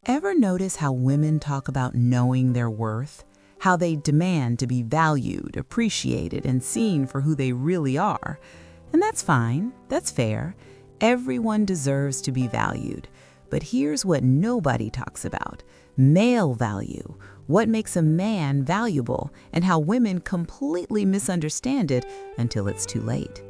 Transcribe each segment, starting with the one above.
Ever notice how women talk about knowing their worth? How they demand to be valued, appreciated, and seen for who they really are? And that's fine, that's fair. Everyone deserves to be valued. But here's what nobody talks about: male value. What makes a man valuable, and how women completely misunderstand it until it's too late.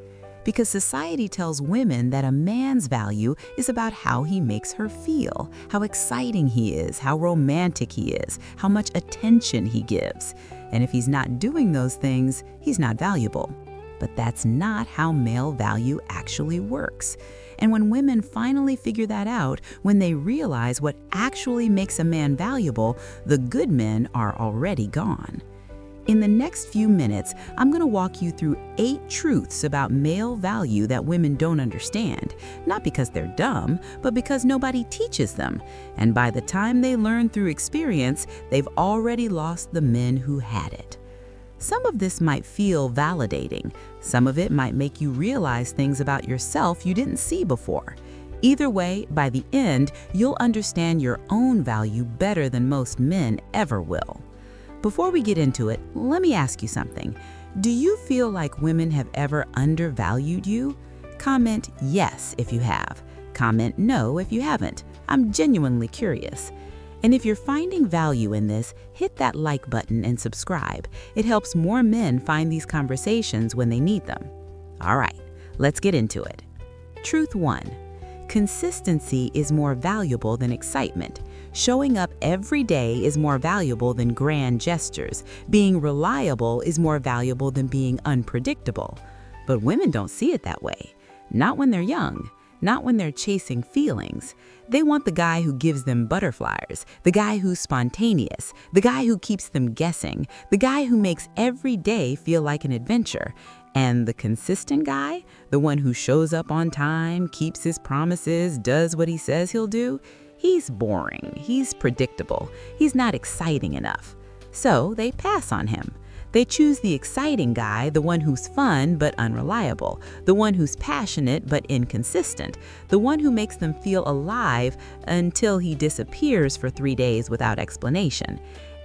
Because society tells women that a man's value is about how he makes her feel, how exciting he is, how romantic he is, how much attention he gives. And if he's not doing those things, he's not valuable. But that's not how male value actually works. And when women finally figure that out, when they realize what actually makes a man valuable, the good men are already gone. In the next few minutes, I'm going to walk you through 8 truths about male value that women don't understand, not because they're dumb, but because nobody teaches them. And by the time they learn through experience, they've already lost the men who had it. Some of this might feel validating. Some of it might make you realize things about yourself you didn't see before. Either way, by the end, you'll understand your own value better than most men ever will. Before we get into it, let me ask you something. Do you feel like women have ever undervalued you? Comment yes if you have. Comment no if you haven't. I'm genuinely curious. And if you're finding value in this, hit that like button and subscribe. It helps more men find these conversations when they need them. All right, let's get into it. Truth 1. Consistency is more valuable than excitement. Showing up every day is more valuable than grand gestures. Being reliable is more valuable than being unpredictable. But women don't see it that way. Not when they're young. Not when they're chasing feelings. They want the guy who gives them butterflies, the guy who's spontaneous, the guy who keeps them guessing, the guy who makes every day feel like an adventure. And the consistent guy, the one who shows up on time, keeps his promises, does what he says he'll do, he's boring, he's predictable, he's not exciting enough. So they pass on him. They choose the exciting guy, the one who's fun but unreliable, the one who's passionate but inconsistent, the one who makes them feel alive until he disappears for 3 days without explanation.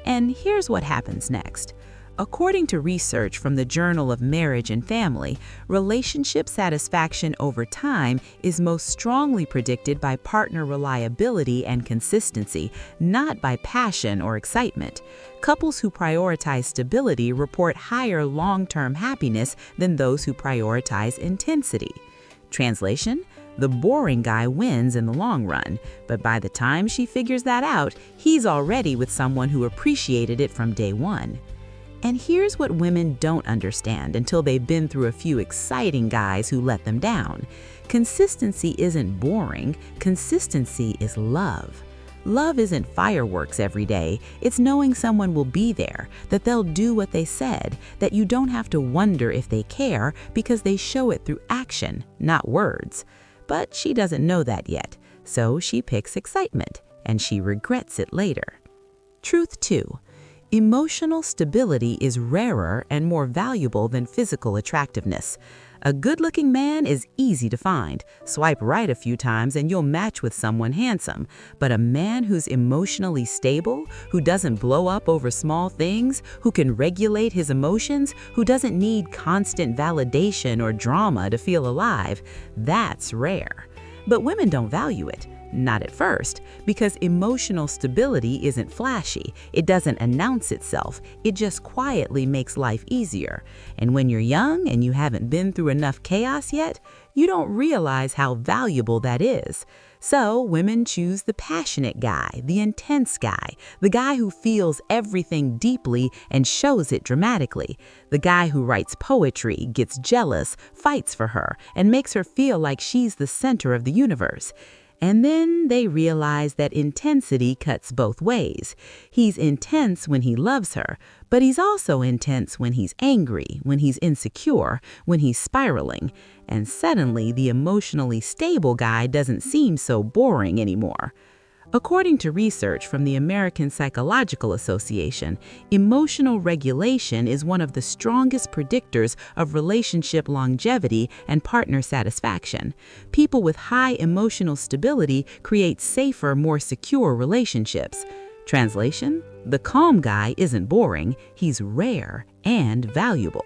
And here's what happens next. According to research from the Journal of Marriage and Family, relationship satisfaction over time is most strongly predicted by partner reliability and consistency, not by passion or excitement. Couples who prioritize stability report higher long-term happiness than those who prioritize intensity. Translation: the boring guy wins in the long run, but by the time she figures that out, he's already with someone who appreciated it from day one. And here's what women don't understand until they've been through a few exciting guys who let them down. Consistency isn't boring. Consistency is love. Love isn't fireworks every day. It's knowing someone will be there, that they'll do what they said, that you don't have to wonder if they care because they show it through action, not words. But she doesn't know that yet, so she picks excitement, and she regrets it later. Truth 2. Emotional stability is rarer and more valuable than physical attractiveness. A good-looking man is easy to find. Swipe right a few times and you'll match with someone handsome. But a man who's emotionally stable, who doesn't blow up over small things, who can regulate his emotions, who doesn't need constant validation or drama to feel alive, that's rare. But women don't value it. Not at first, because emotional stability isn't flashy. It doesn't announce itself. It just quietly makes life easier. And when you're young and you haven't been through enough chaos yet, you don't realize how valuable that is. So women choose the passionate guy, the intense guy, the guy who feels everything deeply and shows it dramatically, the guy who writes poetry, gets jealous, fights for her, and makes her feel like she's the center of the universe. And then they realize that intensity cuts both ways. He's intense when he loves her, but he's also intense when he's angry, when he's insecure, when he's spiraling. And suddenly, the emotionally stable guy doesn't seem so boring anymore. According to research from the American Psychological Association, emotional regulation is one of the strongest predictors of relationship longevity and partner satisfaction. People with high emotional stability create safer, more secure relationships. Translation: the calm guy isn't boring, he's rare and valuable.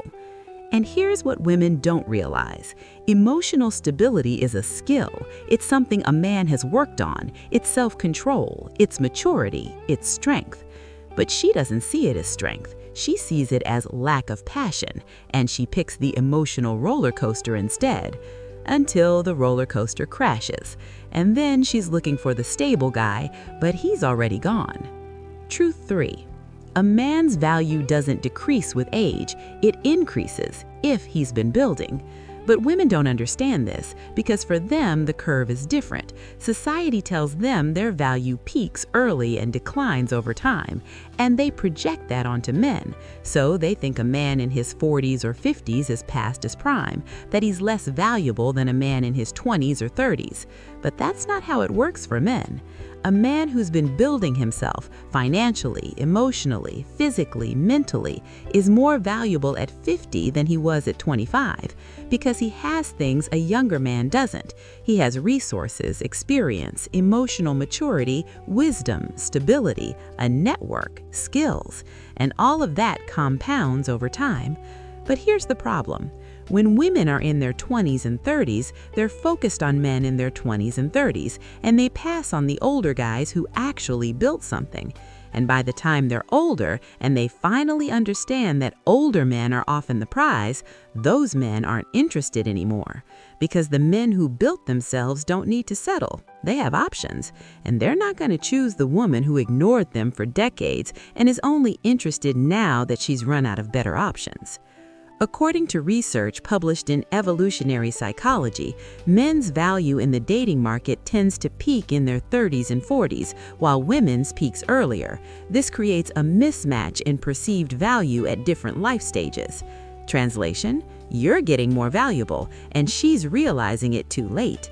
And here's what women don't realize. Emotional stability is a skill. It's something a man has worked on. It's self-control, it's maturity, it's strength. But she doesn't see it as strength. She sees it as lack of passion, and she picks the emotional roller coaster instead, until the roller coaster crashes. And then she's looking for the stable guy, but he's already gone. Truth 3. A man's value doesn't decrease with age, it increases if he's been building. But women don't understand this because for them the curve is different. Society tells them their value peaks early and declines over time, and they project that onto men. So they think a man in his 40s or 50s is past his prime, that he's less valuable than a man in his 20s or 30s. But that's not how it works for men. A man who's been building himself financially, emotionally, physically, mentally is more valuable at 50 than he was at 25 because he has things a younger man doesn't. He has resources, experience, emotional maturity, wisdom, stability, a network, skills, and all of that compounds over time. But here's the problem. When women are in their 20s and 30s, they're focused on men in their 20s and 30s, and they pass on the older guys who actually built something. And by the time they're older and they finally understand that older men are often the prize, those men aren't interested anymore. Because the men who built themselves don't need to settle. They have options, and they're not going to choose the woman who ignored them for decades and is only interested now that she's run out of better options. According to research published in Evolutionary Psychology, men's value in the dating market tends to peak in their 30s and 40s, while women's peaks earlier. This creates a mismatch in perceived value at different life stages. Translation: you're getting more valuable, and she's realizing it too late.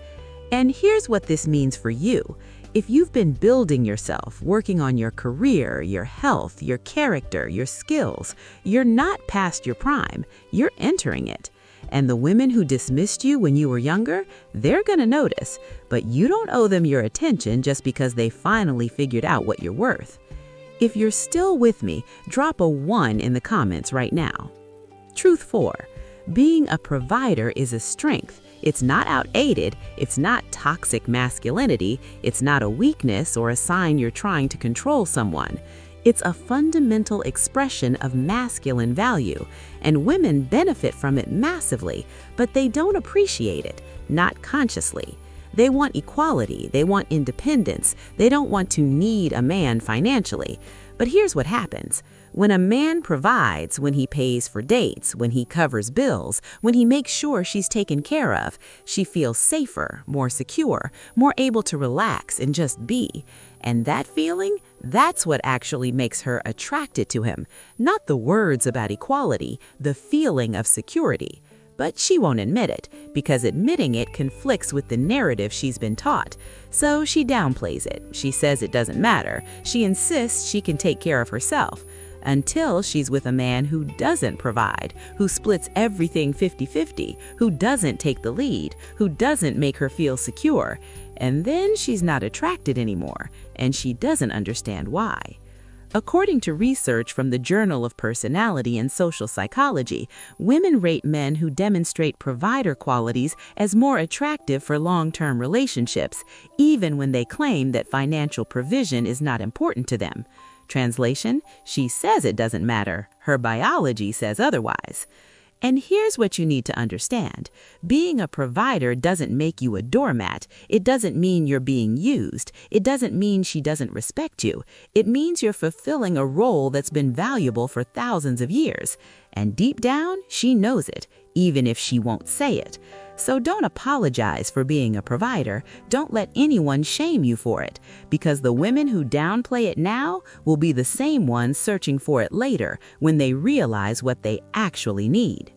And here's what this means for you. If you've been building yourself, working on your career, your health, your character, your skills, you're not past your prime, you're entering it. And the women who dismissed you when you were younger, they're gonna notice, but you don't owe them your attention just because they finally figured out what you're worth. If you're still with me, drop a 1 in the comments right now. Truth 4. Being a provider is a strength. It's not outdated, it's not toxic masculinity, it's not a weakness or a sign you're trying to control someone. It's a fundamental expression of masculine value, and women benefit from it massively, but they don't appreciate it, not consciously. They want equality, they want independence, they don't want to need a man financially. But here's what happens. When a man provides, when he pays for dates, when he covers bills, when he makes sure she's taken care of, she feels safer, more secure, more able to relax and just be. And that feeling, that's what actually makes her attracted to him. Not the words about equality, the feeling of security. But she won't admit it, because admitting it conflicts with the narrative she's been taught. So she downplays it. She says it doesn't matter. She insists she can take care of herself. Until she's with a man who doesn't provide, who splits everything 50-50, who doesn't take the lead, who doesn't make her feel secure. And then she's not attracted anymore, and she doesn't understand why. According to research from the Journal of Personality and Social Psychology, women rate men who demonstrate provider qualities as more attractive for long-term relationships, even when they claim that financial provision is not important to them. Translation: she says it doesn't matter. Her biology says otherwise. And here's what you need to understand. Being a provider doesn't make you a doormat. It doesn't mean you're being used. It doesn't mean she doesn't respect you. It means you're fulfilling a role that's been valuable for thousands of years. And deep down, she knows it, even if she won't say it. So don't apologize for being a provider. Don't let anyone shame you for it, because the women who downplay it now will be the same ones searching for it later when they realize what they actually need.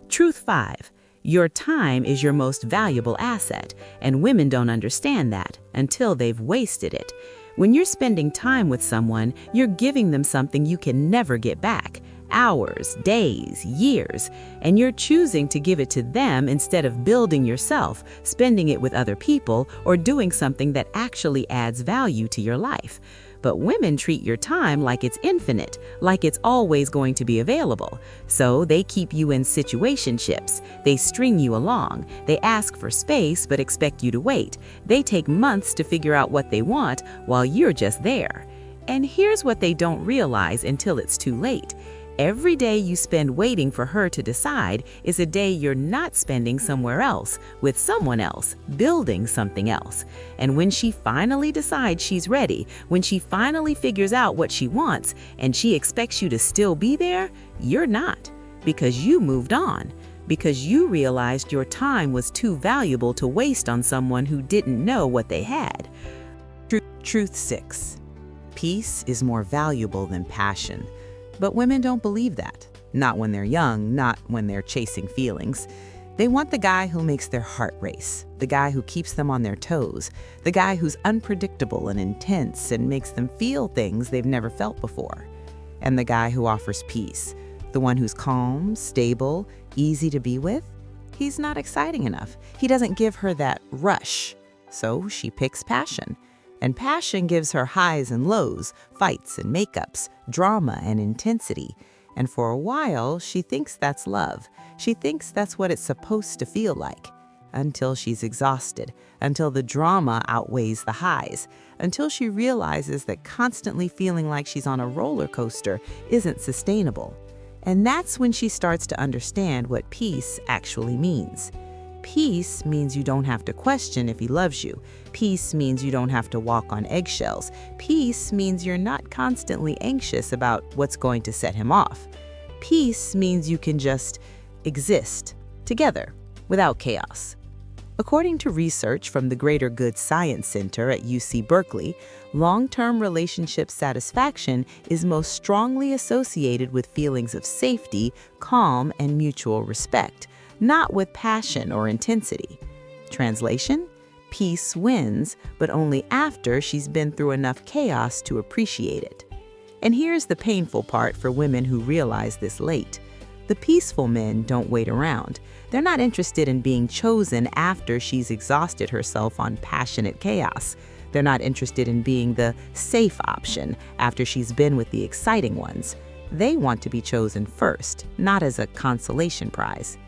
Truth 5. Your time is your most valuable asset, and women don't understand that until they've wasted it. When you're spending time with someone, you're giving them something you can never get back. Hours, days, years, and you're choosing to give it to them instead of building yourself, spending it with other people, or doing something that actually adds value to your life. But women treat your time like it's infinite, like it's always going to be available. So they keep you in situationships. They string you along. They ask for space but expect you to wait. They take months to figure out what they want while you're just there. And here's what they don't realize until it's too late. Every day you spend waiting for her to decide is a day you're not spending somewhere else, with someone else, building something else. And when she finally decides she's ready, when she finally figures out what she wants, and she expects you to still be there, you're not. Because you moved on. Because you realized your time was too valuable to waste on someone who didn't know what they had. Truth 6. Peace is more valuable than passion. But women don't believe that. Not when they're young, not when they're chasing feelings. They want the guy who makes their heart race, the guy who keeps them on their toes, the guy who's unpredictable and intense and makes them feel things they've never felt before. And the guy who offers peace, the one who's calm, stable, easy to be with. He's not exciting enough. He doesn't give her that rush. So she picks passion. And passion gives her highs and lows, fights and makeups, drama and intensity. And for a while, she thinks that's love. She thinks that's what it's supposed to feel like. Until she's exhausted, until the drama outweighs the highs, until she realizes that constantly feeling like she's on a roller coaster isn't sustainable. And that's when she starts to understand what peace actually means. Peace means you don't have to question if he loves you. Peace means you don't have to walk on eggshells. Peace means you're not constantly anxious about what's going to set him off. Peace means you can just exist together without chaos. According to research from the Greater Good Science Center at UC Berkeley, long-term relationship satisfaction is most strongly associated with feelings of safety, calm, and mutual respect, not with passion or intensity. Translation: peace wins, but only after she's been through enough chaos to appreciate it. And here's the painful part for women who realize this late. The peaceful men don't wait around. They're not interested in being chosen after she's exhausted herself on passionate chaos. They're not interested in being the safe option after she's been with the exciting ones. They want to be chosen first, not as a consolation prize.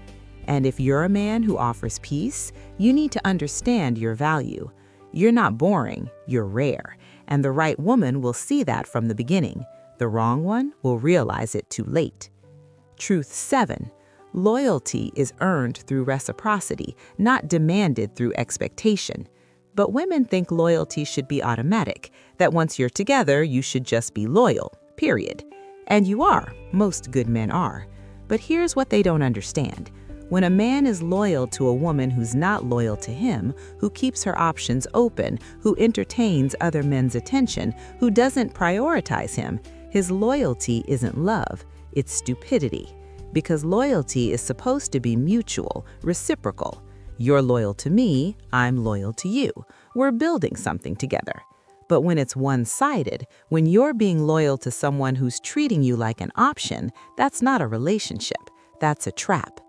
And if you're a man who offers peace, you need to understand your value. You're not boring, you're rare. And the right woman will see that from the beginning. The wrong one will realize it too late. Truth 7. Loyalty is earned through reciprocity, not demanded through expectation. But women think loyalty should be automatic, that once you're together, you should just be loyal, period. And you are. Most good men are. But here's what they don't understand. When a man is loyal to a woman who's not loyal to him, who keeps her options open, who entertains other men's attention, who doesn't prioritize him, his loyalty isn't love, it's stupidity. Because loyalty is supposed to be mutual, reciprocal. You're loyal to me, I'm loyal to you. We're building something together. But when it's one-sided, when you're being loyal to someone who's treating you like an option, that's not a relationship, that's a trap.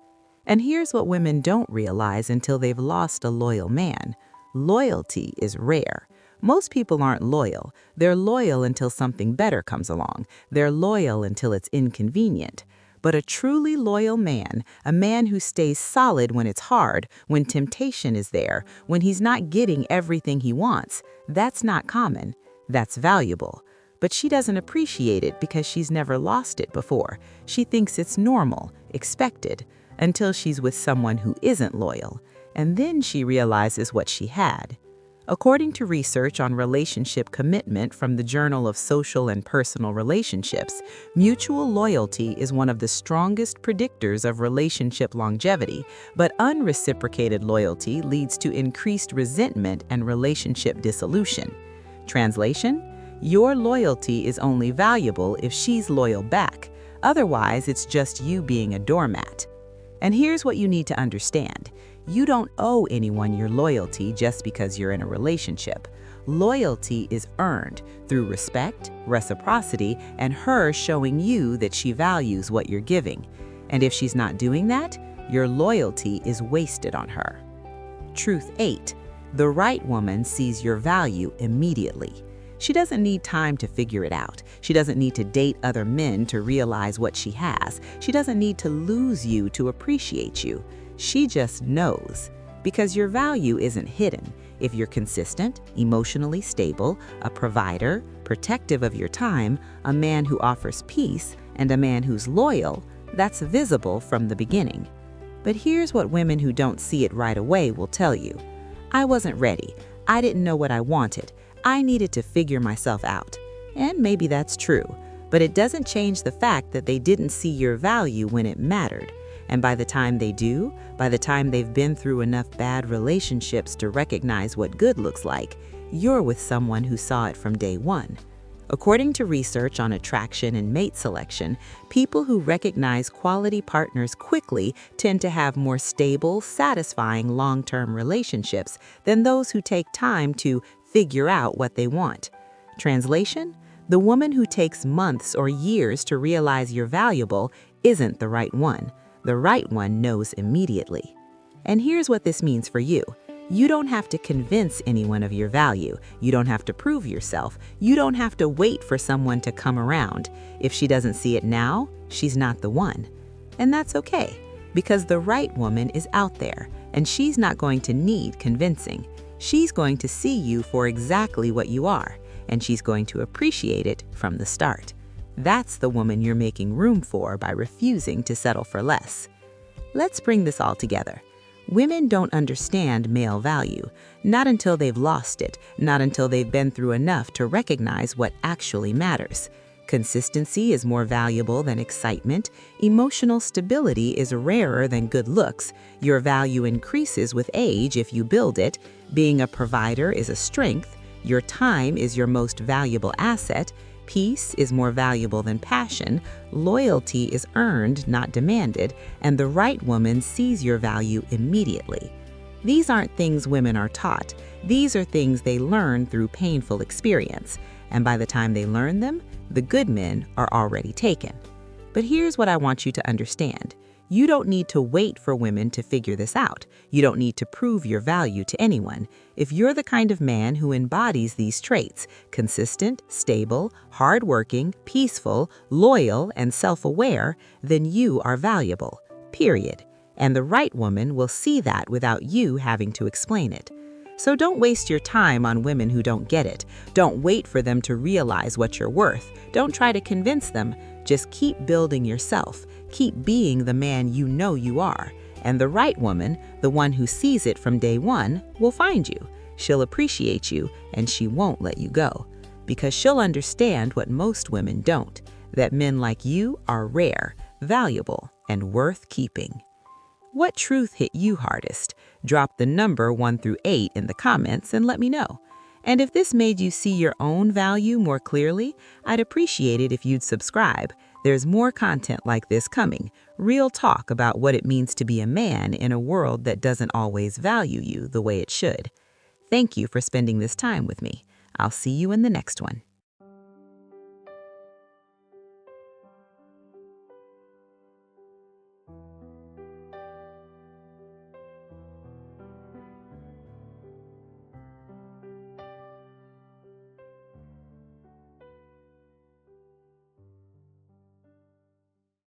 And here's what women don't realize until they've lost a loyal man. Loyalty is rare. Most people aren't loyal. They're loyal until something better comes along. They're loyal until it's inconvenient. But a truly loyal man, a man who stays solid when it's hard, when temptation is there, when he's not getting everything he wants, that's not common. That's valuable. But she doesn't appreciate it because she's never lost it before. She thinks it's normal, expected, until she's with someone who isn't loyal, and then she realizes what she had. According to research on relationship commitment from the Journal of Social and Personal Relationships, mutual loyalty is one of the strongest predictors of relationship longevity, but unreciprocated loyalty leads to increased resentment and relationship dissolution. Translation: your loyalty is only valuable if she's loyal back. Otherwise, it's just you being a doormat. And here's what you need to understand. You don't owe anyone your loyalty just because you're in a relationship. Loyalty is earned through respect, reciprocity, and her showing you that she values what you're giving. And if she's not doing that, your loyalty is wasted on her. Truth 8. The right woman sees your value immediately. She doesn't need time to figure it out. She doesn't need to date other men to realize what she has. She doesn't need to lose you to appreciate you. She just knows. Because your value isn't hidden. If you're consistent, emotionally stable, a provider, protective of your time, a man who offers peace, and a man who's loyal, that's visible from the beginning. But here's what women who don't see it right away will tell you. I wasn't ready. I didn't know what I wanted. I needed to figure myself out. And maybe that's true, but it doesn't change the fact that they didn't see your value when it mattered. And by the time they do, by the time they've been through enough bad relationships to recognize what good looks like, you're with someone who saw it from day one. According to research on attraction and mate selection, people who recognize quality partners quickly tend to have more stable, satisfying long-term relationships than those who take time to figure out what they want. Translation? The woman who takes months or years to realize you're valuable isn't the right one. The right one knows immediately. And here's what this means for you. You don't have to convince anyone of your value. You don't have to prove yourself. You don't have to wait for someone to come around. If she doesn't see it now, she's not the one. And that's okay, because the right woman is out there, and she's not going to need convincing. She's going to see you for exactly what you are, and she's going to appreciate it from the start. That's the woman you're making room for by refusing to settle for less. Let's bring this all together. Women don't understand male value, not until they've lost it, not until they've been through enough to recognize what actually matters. Consistency is more valuable than excitement. Emotional stability is rarer than good looks. Your value increases with age if you build it. Being a provider is a strength. Your time is your most valuable asset. Peace is more valuable than passion. Loyalty is earned, not demanded, and the right woman sees your value immediately. These aren't things women are taught. These are things they learn through painful experience. And by the time they learn them, the good men are already taken. But here's what I want you to understand. You don't need to wait for women to figure this out. You don't need to prove your value to anyone. If you're the kind of man who embodies these traits, consistent, stable, hardworking, peaceful, loyal, and self-aware, then you are valuable, period. And the right woman will see that without you having to explain it. So don't waste your time on women who don't get it. Don't wait for them to realize what you're worth. Don't try to convince them. Just keep building yourself. Keep being the man you know you are. And the right woman, the one who sees it from day one, will find you. She'll appreciate you, and she won't let you go. Because she'll understand what most women don't, that men like you are rare, valuable, and worth keeping. What truth hit you hardest? Drop the number 1 through 8 in the comments and let me know. And if this made you see your own value more clearly, I'd appreciate it if you'd subscribe. There's more content like this coming, real talk about what it means to be a man in a world that doesn't always value you the way it should. Thank you for spending this time with me. I'll see you in the next one.